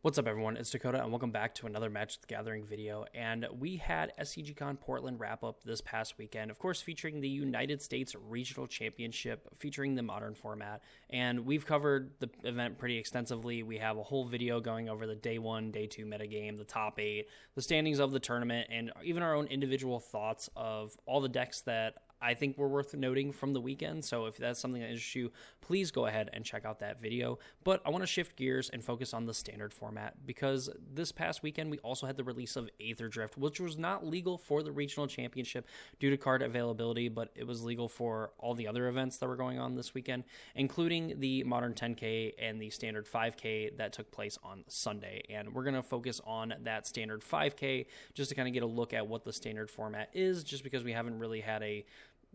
What's up, everyone? It's Dakota, and welcome back to another Magic the Gathering video. And we had SCGCON Portland wrap up this past weekend, of course, featuring the United States Regional Championship, featuring the Modern format. And we've covered the event pretty extensively. We have a whole video going over the Day 1, Day 2 metagame, the top 8, the standings of the tournament, and even our own individual thoughts of all the decks that I think were worth noting from the weekend. So if that's something that interests you, please go ahead and check out that video. But I want to shift gears and focus on the standard format, because this past weekend we also had the release of Aether Drift, which was not legal for the regional championship due to card availability, but it was legal for all the other events that were going on this weekend, including the Modern 10K and the Standard 5K that took place on Sunday. And we're going to focus on that Standard 5K just to kind of get a look at what the standard format is, just because we haven't really had a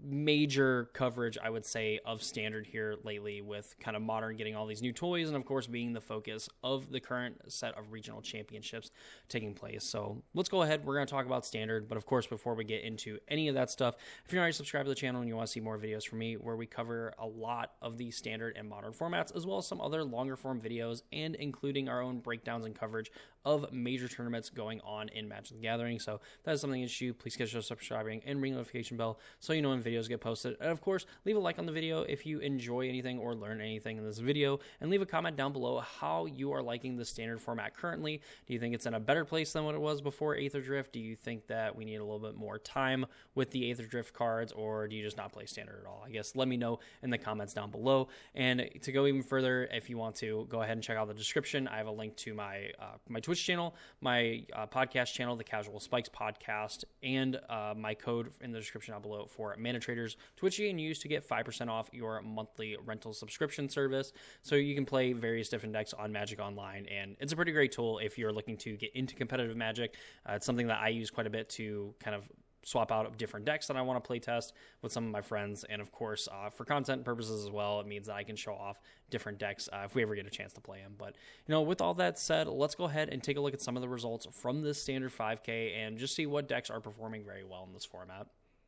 major coverage, I would say, of standard here lately, with kind of Modern getting all these new toys and of course being the focus of the current set of regional championships taking place. So let's go ahead, we're going to talk about standard, but of course before we get into any of that stuff, if you're not already subscribed to the channel and you want to see more videos from me where we cover a lot of the standard and Modern formats, as well as some other longer form videos, and including our own breakdowns and coverage of major tournaments going on in Magic the Gathering. So if that is something that interests you, please consider subscribing and ring the notification bell so you know when videos get posted. And of course, leave a like on the video if you enjoy anything or learn anything in this video, and leave a comment down below how you are liking the standard format currently. Do you think it's in a better place than what it was before Aether Drift? Do you think that we need a little bit more time with the Aether Drift cards, or do you just not play standard at all? I guess let me know in the comments down below. And to go even further, if you want to, go ahead and check out the description. I have a link to my Twitch channel, my podcast channel, the Casual Spikes podcast, and my code in the description down below for Manatraders, to which you can use to get 5% off your monthly rental subscription service. So you can play various different decks on Magic Online, and it's a pretty great tool if you're looking to get into competitive Magic. It's something that I use quite a bit to kind of swap out of different decks that I want to play test with some of my friends, and of course for content purposes as well. It means that I can show off different decks if we ever get a chance to play them. But with all that said, let's go ahead and take a look at some of the results from this standard 5K and just see what decks are performing very well in this format.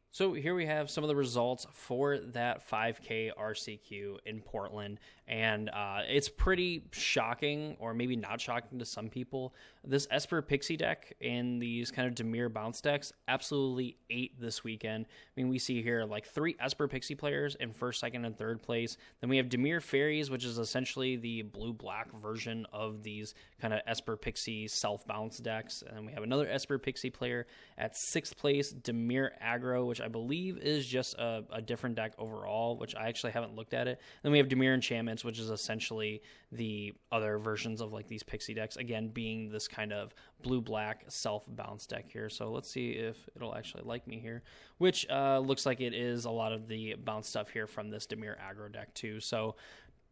So here we have some of the results for that 5K RCQ in Portland, and it's pretty shocking, or maybe not shocking to some people. This Esper Pixie deck and these kind of Dimir bounce decks absolutely ate this weekend. I mean, we see here like 3 Esper Pixie players in first, second, and third place. Then we have Dimir Fairies, which is essentially the blue-black version of these kind of Esper Pixie self-bounce decks. And we have another Esper Pixie player at 6th place, Dimir Aggro, which I believe is just a different deck overall, which I actually haven't looked at it. Then we have Dimir Enchantments, which is essentially the other versions of like these Pixie decks, again being this kind of blue-black self-bounce deck here. So let's see if it'll actually like me here, which looks like it is a lot of the bounce stuff here from this Dimir Aggro deck too. So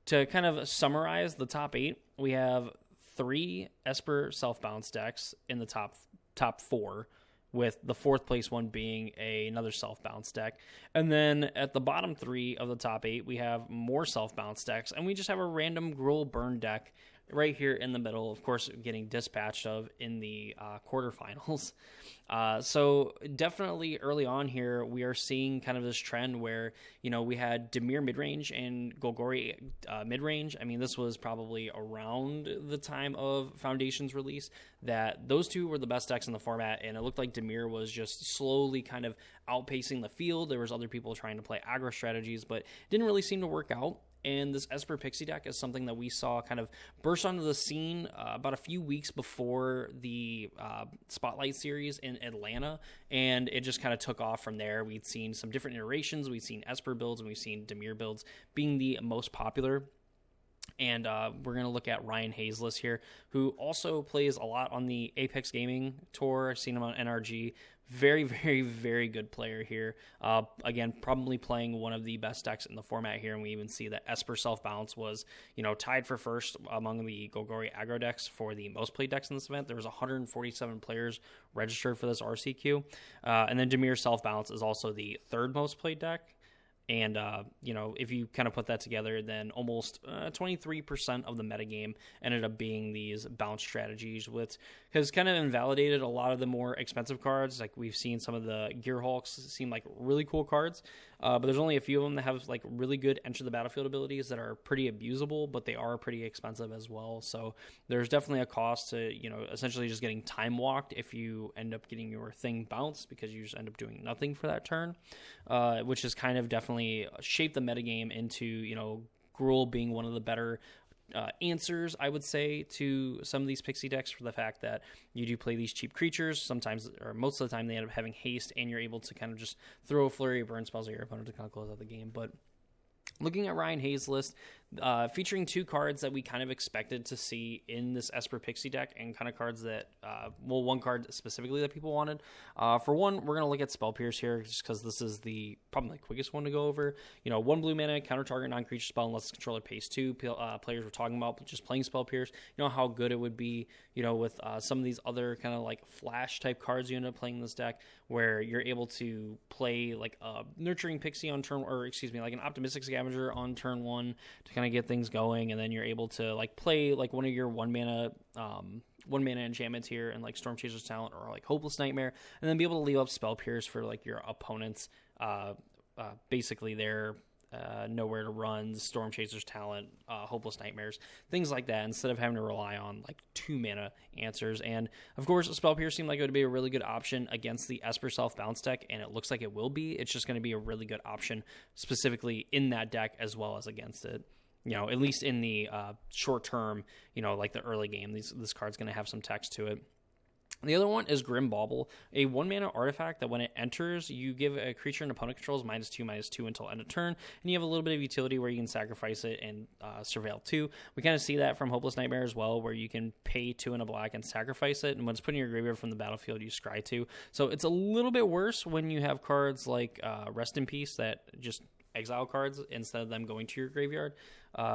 to kind of summarize the top 8, we have 3 Esper self-bounce decks in the top 4, with the 4th place one being another self-bounce deck. And then at the bottom 3 of the top 8, we have more self-bounce decks, and we just have a random Gruul Burn deck right here in the middle, of course getting dispatched of in the quarterfinals. So definitely early on here, we are seeing kind of this trend where, we had Dimir midrange and Golgari midrange. I mean, this was probably around the time of Foundation's release that those two were the best decks in the format, and it looked like Dimir was just slowly kind of outpacing the field. There was other people trying to play aggro strategies, but it didn't really seem to work out. And this Esper Pixie deck is something that we saw kind of burst onto the scene about a few weeks before the Spotlight series in Atlanta, and it just kind of took off from there. We'd seen some different iterations. We've seen Esper builds, and we've seen Dimir builds being the most popular. And we're going to look at Ryan Hazless here, who also plays a lot on the Apex Gaming Tour. I've seen him on NRG. Very, very, very good player here. Again, probably playing one of the best decks in the format here, and we even see that Esper Self-Bounce was, tied for first among the Golgari aggro decks for the most played decks in this event. There was 147 players registered for this RCQ. And then Dimir Self-Bounce is also the 3rd most played deck. And, if you kind of put that together, then almost 23% of the metagame ended up being these bounce strategies, which has kind of invalidated a lot of the more expensive cards. Like we've seen some of the Gearhulks seem like really cool cards. but there's only a few of them that have like really good enter the battlefield abilities that are pretty abusable, but they are pretty expensive as well. So there's definitely a cost to, essentially just getting time walked if you end up getting your thing bounced, because you just end up doing nothing for that turn, which has kind of definitely shaped the metagame into, Gruul being one of the better answers, I would say, to some of these pixie decks, for the fact that you do play these cheap creatures. Sometimes, or most of the time, they end up having haste, and you're able to kind of just throw a flurry of burn spells at your opponent to kind of close out the game. But looking at Ryan Hayes' list, featuring 2 cards that we kind of expected to see in this Esper Pixie deck, and kind of cards that, one card specifically that people wanted. For one, we're going to look at Spell Pierce here, just because this is probably the quickest one to go over. 1 blue mana, counter target non-creature spell unless the controller pays 2. Players were talking about just playing Spell Pierce. How good it would be, with some of these other kind of like flash type cards you end up playing in this deck, where you're able to play like a Nurturing Pixie on turn, like an Optimistic Scavenger on turn 1 to kind of get things going, and then you're able to like play like one of your one mana enchantments here, and like Storm Chaser's Talent or like Hopeless Nightmare, and then be able to leave up Spell Pierce for like your opponent's basically their Nowhere to Run, Storm Chaser's Talent, Hopeless Nightmares, things like that, instead of having to rely on like 2 mana answers. And of course, Spell Pierce seemed like it would be a really good option against the Esper Self Bounce deck, and it looks like it will be. It's just going to be a really good option specifically in that deck as well as against it. At least in the short term, like the early game, this card's going to have some text to it. The other one is Grim Bauble, a 1-mana artifact that when it enters, you give a creature an opponent controls -2/-2 until end of turn, and you have a little bit of utility where you can sacrifice it and surveil 2. We kind of see that from Hopeless Nightmare as well, where you can pay 2 and a black and sacrifice it, and when it's put in your graveyard from the battlefield, you scry 2. So it's a little bit worse when you have cards like Rest in Peace that just exile cards instead of them going to your graveyard,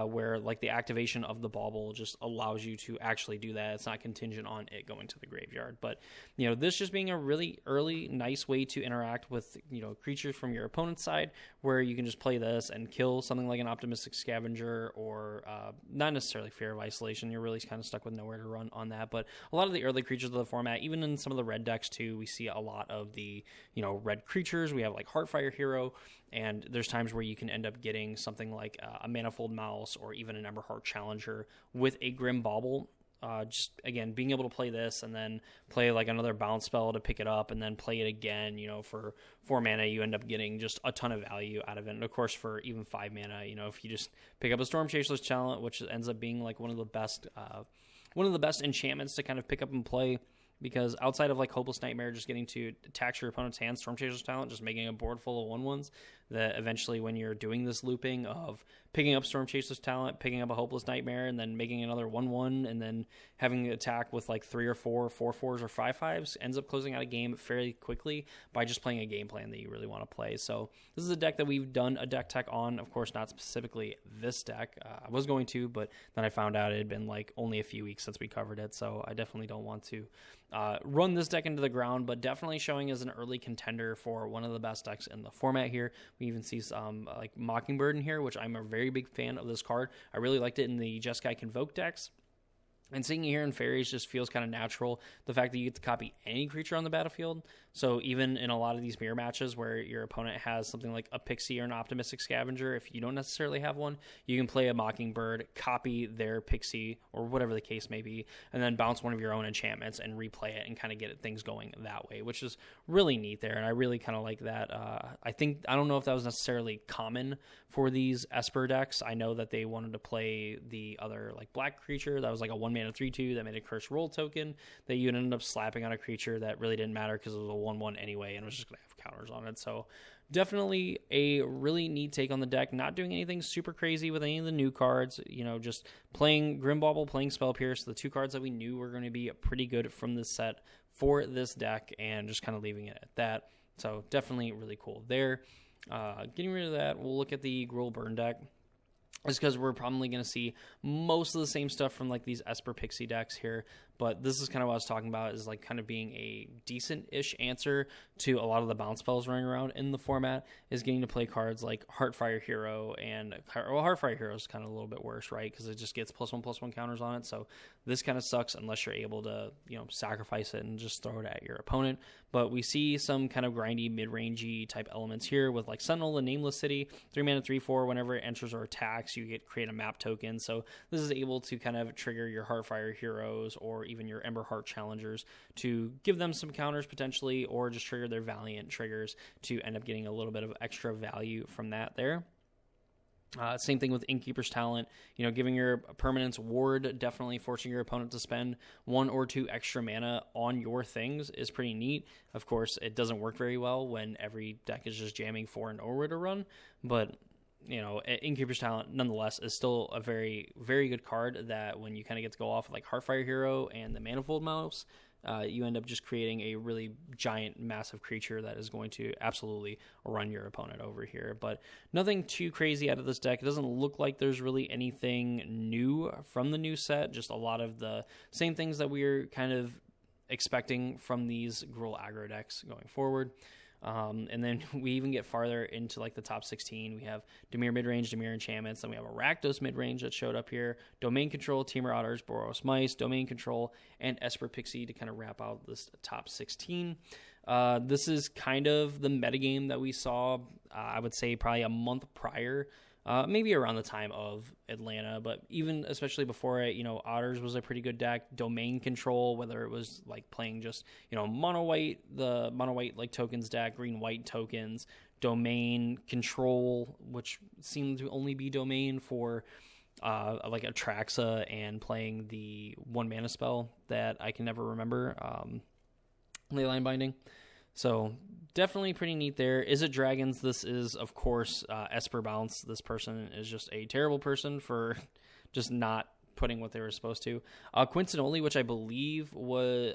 where like the activation of the bauble just allows you to actually do that. It's not contingent on it going to the graveyard. But this just being a really early nice way to interact with creatures from your opponent's side, where you can just play this and kill something like an Optimistic Scavenger, or not necessarily Fear of Isolation. You're really kind of stuck with Nowhere to Run on that. But a lot of the early creatures of the format, even in some of the red decks too, we see a lot of the red creatures. We have like Heartfire Hero, and there's times where you can end up getting something like a Manifold Mouse or even an Emberheart Challenger with a Grim Bauble. Just again, being able to play this and then play like another bounce spell to pick it up, and then play it again, for 4 mana, you end up getting just a ton of value out of it. And of course, for even 5 mana, if you just pick up a Storm Chaser's Talent, which ends up being like one of the best enchantments to kind of pick up and play. Because outside of like Hopeless Nightmare just getting to tax your opponent's hand, Storm Chaser's Talent just making a board full of 1/1s, that eventually when you're doing this looping of picking up Storm Chaser's Talent, picking up a Hopeless Nightmare, and then making another 1/1, and then having the attack with like 3 or 4 4/4s or 5/5s, ends up closing out a game fairly quickly by just playing a game plan that you really want to play. So this is a deck that we've done a deck tech on. Of course, not specifically this deck. I was going to, but then I found out it had been like only a few weeks since we covered it, so I definitely don't want to run this deck into the ground, but definitely showing as an early contender for one of the best decks in the format here. We even see some like Mockingbird in here, which I'm a very big fan of this card. I really liked it in the Jeskai Convoke decks. And seeing it here in Fairies just feels kind of natural. The fact that you get to copy any creature on the battlefield. So even in a lot of these mirror matches where your opponent has something like a Pixie or an Optimistic Scavenger, if you don't necessarily have one, you can play a Mockingbird, copy their Pixie or whatever the case may be, and then bounce one of your own enchantments and replay it and kind of get things going that way, which is really neat there. And I really kind of like that. I don't know if that was necessarily common for these Esper decks. I know that they wanted to play the other like black creature that was like a 1-mana 3/2 that made a Curse Roll token that you ended up slapping on a creature that really didn't matter because it was a 1/1 anyway and it was just going to have counters on it. So definitely a really neat take on the deck. Not doing anything super crazy with any of the new cards, just playing Grim Bauble, playing Spell Pierce, the 2 cards that we knew were going to be pretty good from this set for this deck, and just kind of leaving it at that. So definitely really cool there. Getting rid of that, we'll look at the Gruul Burn deck. is because we're probably going to see most of the same stuff from like these Esper Pixie decks here. But this is kind of what I was talking about, is like kind of being a decent-ish answer to a lot of the bounce spells running around in the format, is getting to play cards like Heartfire Hero Heartfire Hero is kind of a little bit worse, right? Because it just gets +1/+1 counters on it. So this kind of sucks unless you're able to, sacrifice it and just throw it at your opponent. But we see some kind of grindy, mid-rangey type elements here with like Sentinel and Nameless City, 3 mana, 3/4. Whenever it enters or attacks, you create a map token. So this is able to kind of trigger your Heartfire Heroes or even your Emberheart Challengers to give them some counters potentially, or just trigger their Valiant triggers to end up getting a little bit of extra value from that there. Same thing with Innkeeper's Talent, giving your permanence ward, definitely forcing your opponent to spend 1 or 2 extra mana on your things is pretty neat. Of course, it doesn't work very well when every deck is just jamming 4 and over to run, but Innkeeper's Talent nonetheless is still a very, very good card that when you kind of get to go off like Heartfire Hero and the Manifold Mouse, you end up just creating a really giant, massive creature that is going to absolutely run your opponent over here. But nothing too crazy out of this deck. It doesn't look like there's really anything new from the new set, just a lot of the same things that we're kind of expecting from these Gruul aggro decks going forward. And then we even get farther into like the top 16. We have Dimir midrange, Dimir enchantments. Then we have a Rakdos midrange that showed up here. Domain control, Team Marauders, Boros Mice, Domain control, and Esper Pixie to kind of wrap out this top 16. This is kind of the metagame that we saw, I would say probably a month prior. Maybe around the time of Atlanta, but even especially before it, Otters was a pretty good deck. Domain control, whether it was like playing just, mono white, the mono white like tokens deck, green white tokens, domain control, which seemed to only be domain for like Atraxa and playing the 1 mana spell that I can never remember, Leyline Binding. So definitely pretty neat there. Is it Dragons? This is, of course, Esper Bounce. This person is just a terrible person for just not putting what they were supposed to. Coincidentally, which I believe was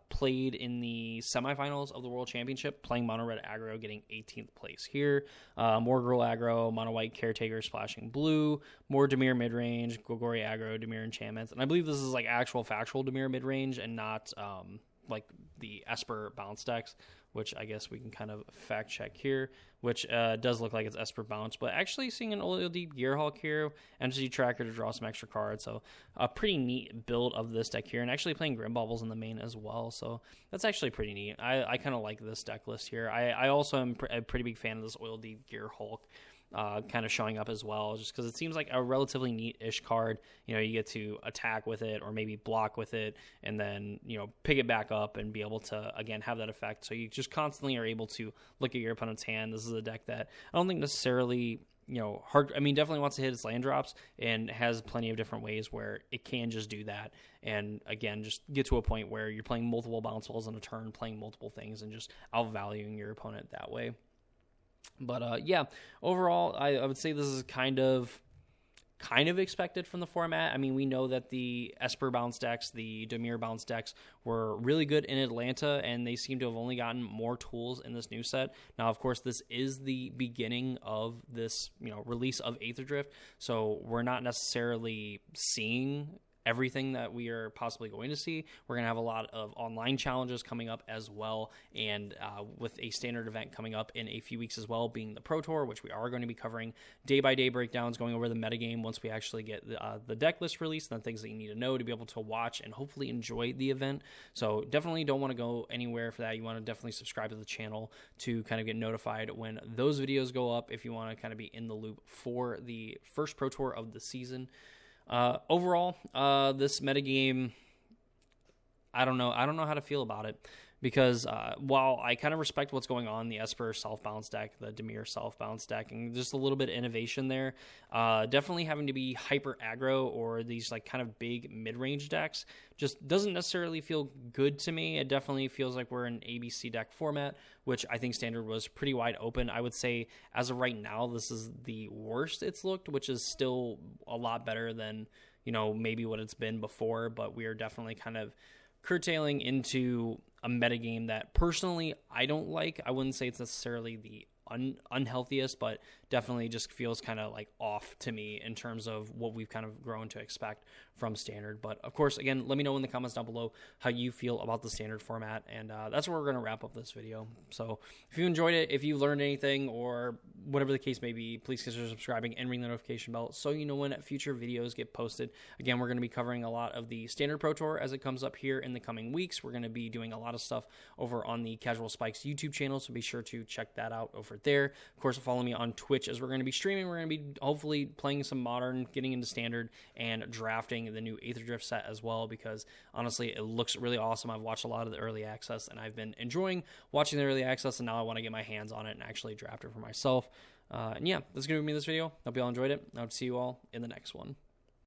played in the semifinals of the World Championship, playing Mono Red aggro, getting 18th place here. More Gruul aggro, Mono White Caretaker splashing blue, more Dimir midrange, Golgori aggro, Dimir enchantments. And I believe this is like actual factual Dimir midrange and not like the Esper bounce decks, which I guess we can kind of fact check here, which does look like it's Esper Bounce, but actually seeing an Oil Deep Gearhulk here, Entity Tracker to draw some extra cards, so a pretty neat build of this deck here, and actually playing Grim Baubles in the main as well, so that's actually pretty neat. I kind of like this deck list here. I also am a pretty big fan of this Oil Deep Gearhulk kind of showing up as well, just because it seems like a relatively neat-ish card. You get to attack with it or maybe block with it and then, pick it back up and be able to, again, have that effect. So you just constantly are able to look at your opponent's hand. This is a deck that I don't think necessarily, definitely wants to hit its land drops and has plenty of different ways where it can just do that. And again, just get to a point where you're playing multiple bounce balls in a turn, playing multiple things and just outvaluing your opponent that way. But yeah, overall, I would say this is kind of expected from the format. I mean, we know that the Esper bounce decks, the Dimir bounce decks were really good in Atlanta, and they seem to have only gotten more tools in this new set. Now, of course, this is the beginning of this, release of Aether Drift, so we're not necessarily seeing everything that we are possibly going to see. We're going to have a lot of online challenges coming up as well, and with a standard event coming up in a few weeks as well, being the Pro Tour, which we are going to be covering day-by-day breakdowns, going over the metagame once we actually get the deck list released, and the things that you need to know to be able to watch and hopefully enjoy the event. So definitely don't want to go anywhere for that. You want to definitely subscribe to the channel to kind of get notified when those videos go up if you want to kind of be in the loop for the first Pro Tour of the season. Overall, this metagame, I don't know how to feel about it, because while I kind of respect what's going on in the Esper self-bounce deck, the Dimir self-bounce deck, and just a little bit of innovation there, definitely having to be hyper aggro or these like kind of big mid-range decks just doesn't necessarily feel good to me. It definitely feels like we're in ABC deck format, which I think standard was pretty wide open. I would say as of right now, this is the worst it's looked, which is still a lot better than, maybe what it's been before, but we are definitely kind of curtailing into a metagame that personally I don't like. I wouldn't say it's necessarily the unhealthiest, but definitely just feels kind of like off to me in terms of what we've kind of grown to expect from Standard. But of course, again, let me know in the comments down below how you feel about the Standard format, and that's where we're going to wrap up this video. So if you enjoyed it, if you learned anything, or whatever the case may be, please consider subscribing and ring the notification bell so you know when future videos get posted. Again, we're going to be covering a lot of the Standard Pro Tour as it comes up here in the coming weeks. We're going to be doing a lot of stuff over on the Casual Spikes YouTube channel, so be sure to check that out over there. Of course, follow me on Twitch as we're going to be streaming. We're going to be hopefully playing some Modern, getting into Standard, and drafting the new Aether Drift set as well, because honestly, it looks really awesome. I've watched a lot of the early access, and I've been enjoying watching the early access, and now I want to get my hands on it and actually draft it for myself. And yeah, this is going to be this video. Hope you all enjoyed it. I hope to see you all in the next one.